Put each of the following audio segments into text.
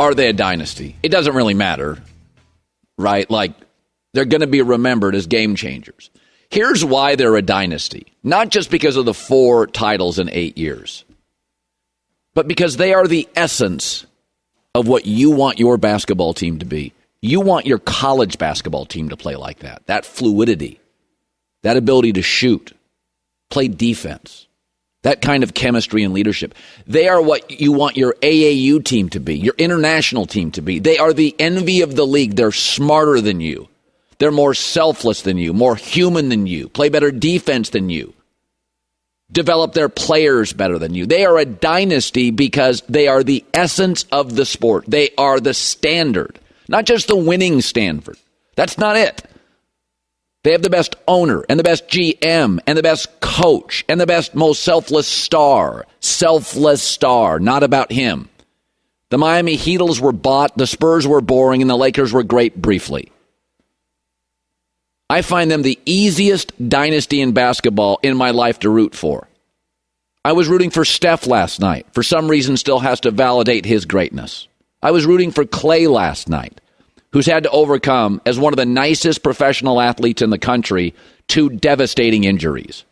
are they a dynasty? It doesn't really matter, right? Like, they're going to be remembered as game changers. Here's why they're a dynasty. Not just because of the 4 titles in 8 years, but because they are the essence of what you want your basketball team to be. You want your college basketball team to play like that. That fluidity, that ability to shoot, play defense, that kind of chemistry and leadership. They are what you want your AAU team to be, your international team to be. They are the envy of the league. They're smarter than you. They're more selfless than you, more human than you, play better defense than you, develop their players better than you. They are a dynasty because they are the essence of the sport. They are the standard, not just the winning standard. That's not it. They have the best owner and the best GM and the best coach and the best, most selfless star. Selfless star, not about him. The Miami Heatles were bought, the Spurs were boring, and the Lakers were great briefly. I find them the easiest dynasty in basketball in my life to root for. I was rooting for Steph last night. For some reason, still has to validate his greatness. I was rooting for Clay last night, who's had to overcome, as one of the nicest professional athletes in the country, 2 devastating injuries.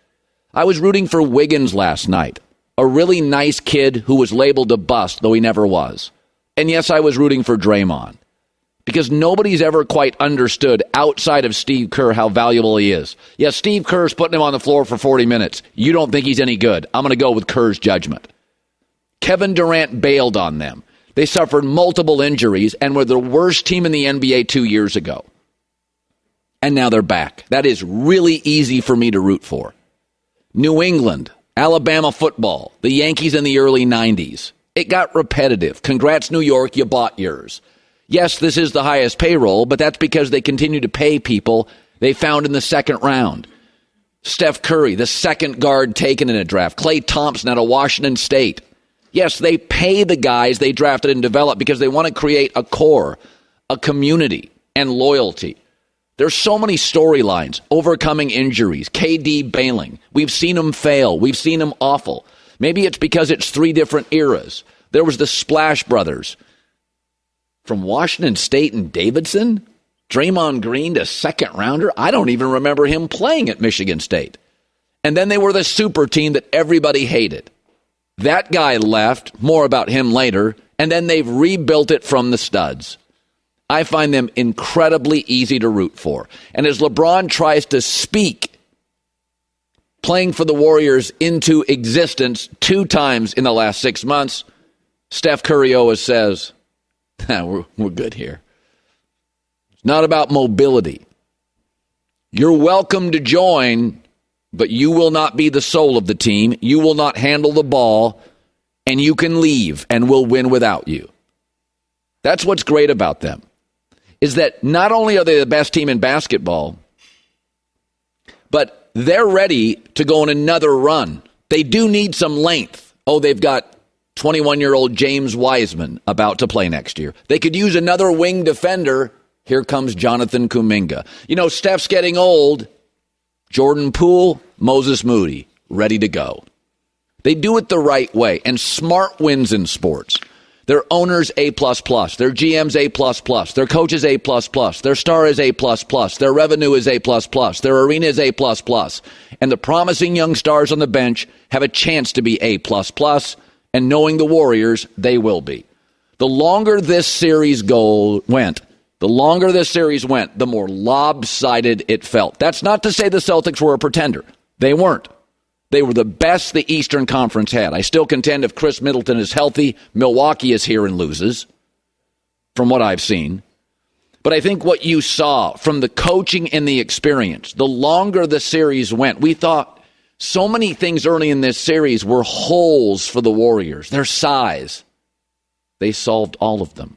I was rooting for Wiggins last night, a really nice kid who was labeled a bust, though he never was. And yes, I was rooting for Draymond, because nobody's ever quite understood outside of Steve Kerr how valuable he is. Yes, Steve Kerr's putting him on the floor for 40 minutes. You don't think he's any good. I'm going to go with Kerr's judgment. Kevin Durant bailed on them. They suffered multiple injuries and were the worst team in the NBA 2 years ago. And now they're back. That is really easy for me to root for. New England, Alabama football, the Yankees in the early 90s. It got repetitive. Congrats, New York, you bought yours. Yes, this is the highest payroll, but that's because they continue to pay people they found in the second round. Steph Curry, the second guard taken in a draft. Klay Thompson out of Washington State. Yes, they pay the guys they drafted and developed because they want to create a core, a community, and loyalty. There's so many storylines, overcoming injuries, KD bailing. We've seen him fail. We've seen him awful. Maybe it's because it's 3 different eras. There was the Splash Brothers. From Washington State and Davidson, Draymond Green to second rounder. I don't even remember him playing at Michigan State. And then they were the super team that everybody hated. That guy left, more about him later, and then they've rebuilt it from the studs. I find them incredibly easy to root for. And as LeBron tries to speak playing for the Warriors into existence 2 times in the last 6 months, Steph Curry always says, we're good here. It's not about mobility. You're welcome to join, but you will not be the soul of the team. You will not handle the ball, and you can leave, and we'll win without you. That's what's great about them, is that not only are they the best team in basketball, but they're ready to go on another run. They do need some length. Oh, they've got 21-year-old James Wiseman about to play next year. They could use another wing defender. Here comes Jonathan Kuminga. You know, Steph's getting old. Jordan Poole, Moses Moody, ready to go. They do it the right way, and smart wins in sports. Their owners A++, their GMs A++, their coaches A++, their star is A++, their revenue is A++, their arena is A++, and the promising young stars on the bench have a chance to be A++, and knowing the Warriors, they will be. The longer this series went, the more lopsided it felt. That's not to say the Celtics were a pretender. They weren't. They were the best the Eastern Conference had. I still contend if Chris Middleton is healthy, Milwaukee is here and loses, from what I've seen. But I think what you saw from the coaching and the experience, the longer the series went, we thought so many things early in this series were holes for the Warriors, their size. They solved all of them.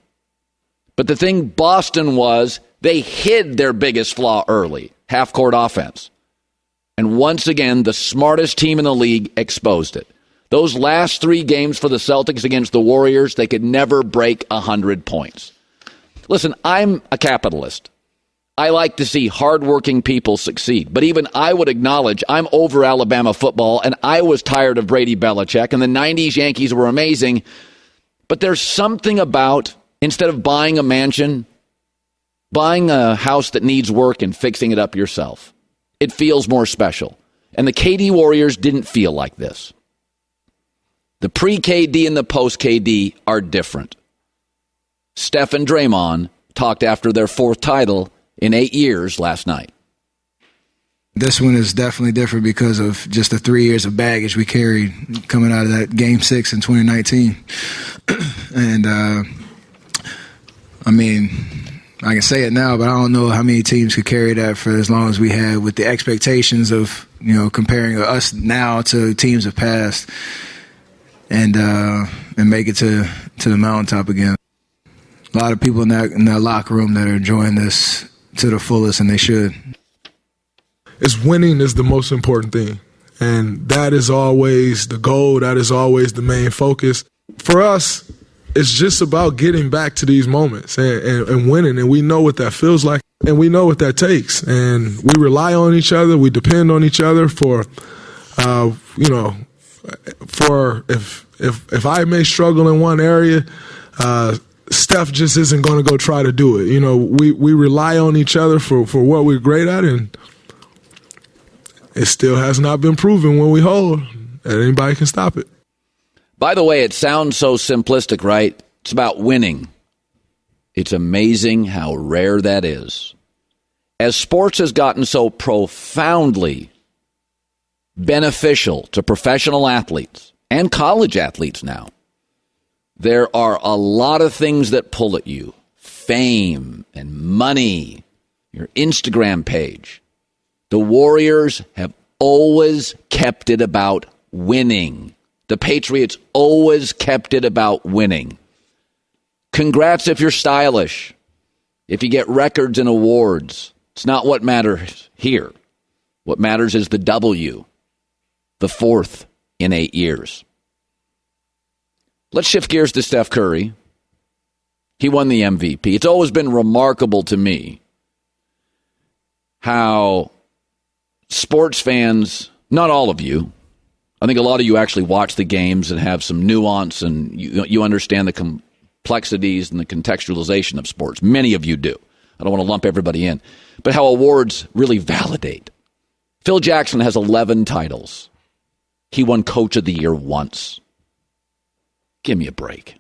But the thing Boston was, they hid their biggest flaw early, half-court offense. And once again, the smartest team in the league exposed it. Those last 3 games for the Celtics against the Warriors, they could never break 100 points. Listen, I'm a capitalist. I like to see hardworking people succeed. But even I would acknowledge I'm over Alabama football, and I was tired of Brady Belichick, and the 90s Yankees were amazing. But there's something about Instead of buying a mansion, buying a house that needs work and fixing it up yourself. It feels more special. And the KD Warriors didn't feel like this. The pre-KD and the post-KD are different. Steph and Draymond talked after their 4th title in 8 years last night. This one is definitely different because of just the 3 years of baggage we carried coming out of that Game 6 in 2019. And, I can say it now, but I don't know how many teams could carry that for as long as we had with the expectations of, comparing us now to teams of past and make it to the mountaintop again. A lot of people in that locker room that are enjoying this to the fullest, and they should. Winning is the most important thing, and that is always the goal. That is always the main focus. For us, it's just about getting back to these moments and winning, and we know what that feels like, and we know what that takes, and we rely on each other. We depend on each other for if I may struggle in one area, Steph just isn't going to go try to do it. We rely on each other for what we're great at, and it still has not been proven when we hold that anybody can stop it. By the way, it sounds so simplistic, right? It's about winning. It's amazing how rare that is. As sports has gotten so profoundly beneficial to professional athletes and college athletes now, there are a lot of things that pull at you. Fame and money, your Instagram page. The Warriors have always kept it about winning. The Patriots always kept it about winning. Congrats if you're stylish. If you get records and awards. It's not what matters here. What matters is the W. The 4th in 8 years. Let's shift gears to Steph Curry. He won the MVP. It's always been remarkable to me how sports fans, not all of you, I think a lot of you actually watch the games and have some nuance and you understand the complexities and the contextualization of sports. Many of you do. I don't want to lump everybody in. But how awards really validate. Phil Jackson has 11 titles. He won Coach of the Year once. Give me a break.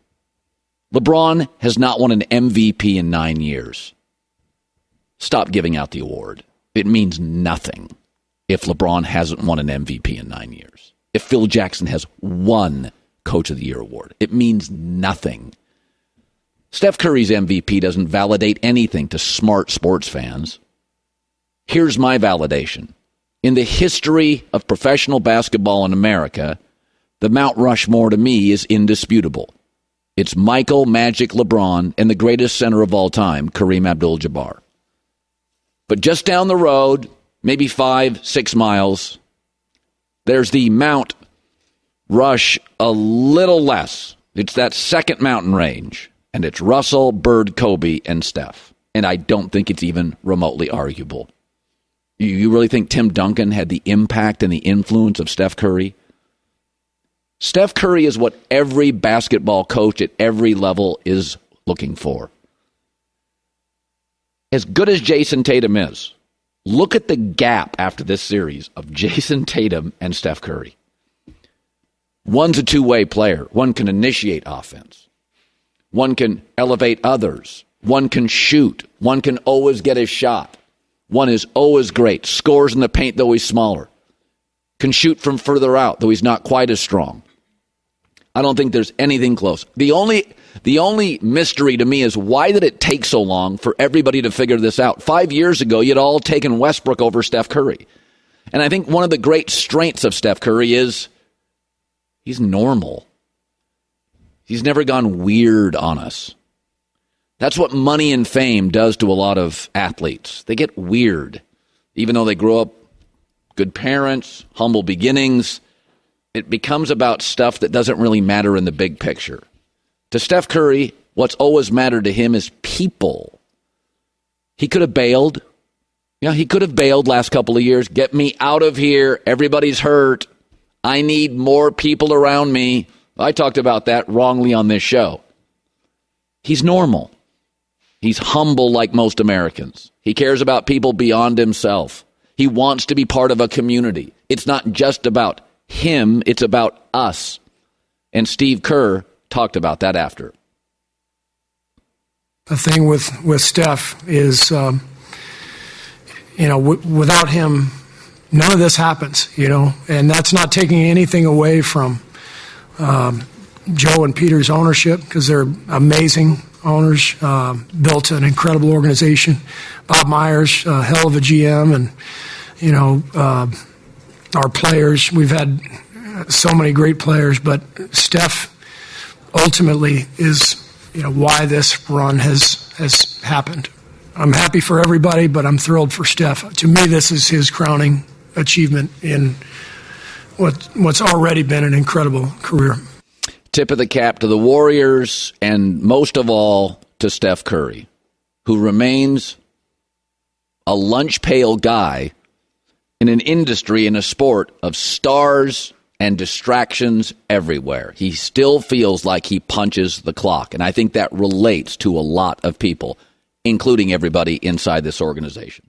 LeBron has not won an MVP in 9 years. Stop giving out the award. It means nothing if LeBron hasn't won an MVP in 9 years. If Phil Jackson has won Coach of the Year award, it means nothing. Steph Curry's MVP doesn't validate anything to smart sports fans. Here's my validation. In the history of professional basketball in America, the Mount Rushmore to me is indisputable. It's Michael, Magic, LeBron, and the greatest center of all time, Kareem Abdul-Jabbar. But just down the road, maybe 5-6 miles, there's the Mount Rush a little less. It's that second mountain range, and it's Russell, Bird, Kobe, and Steph. And I don't think it's even remotely arguable. You really think Tim Duncan had the impact and the influence of Steph Curry? Steph Curry is what every basketball coach at every level is looking for. As good as Jason Tatum is, look at the gap after this series of Jason Tatum and Steph Curry. One's a two-way player. One can initiate offense. One can elevate others. One can shoot. One can always get his shot. One is always great. Scores in the paint, though he's smaller. Can shoot from further out, though he's not quite as strong. I don't think there's anything close. The only mystery to me is why did it take so long for everybody to figure this out? 5 years ago, you'd all taken Westbrook over Steph Curry. And I think one of the great strengths of Steph Curry is he's normal. He's never gone weird on us. That's what money and fame does to a lot of athletes. They get weird. Even though they grow up good parents, humble beginnings, it becomes about stuff that doesn't really matter in the big picture. To Steph Curry, what's always mattered to him is people. He could have bailed. Yeah, he could have bailed last couple of years. Get me out of here. Everybody's hurt. I need more people around me. I talked about that wrongly on this show. He's normal. He's humble like most Americans. He cares about people beyond himself. He wants to be part of a community. It's not just about him, it's about us. And Steve Kerr talked about that after. The thing with Steph is, without him, none of this happens, and that's not taking anything away from Joe and Peter's ownership, because they're amazing owners, built an incredible organization. Bob Myers, a hell of a GM, and, our players. We've had so many great players, but Steph ultimately is, why this run has happened. I'm happy for everybody, but I'm thrilled for Steph. To me, this is his crowning achievement in what's already been an incredible career. Tip of the cap to the Warriors, and most of all to Steph Curry, who remains a lunch pail guy in an industry, in a sport of stars and distractions everywhere. He still feels like he punches the clock, and I think that relates to a lot of people, including everybody inside this organization.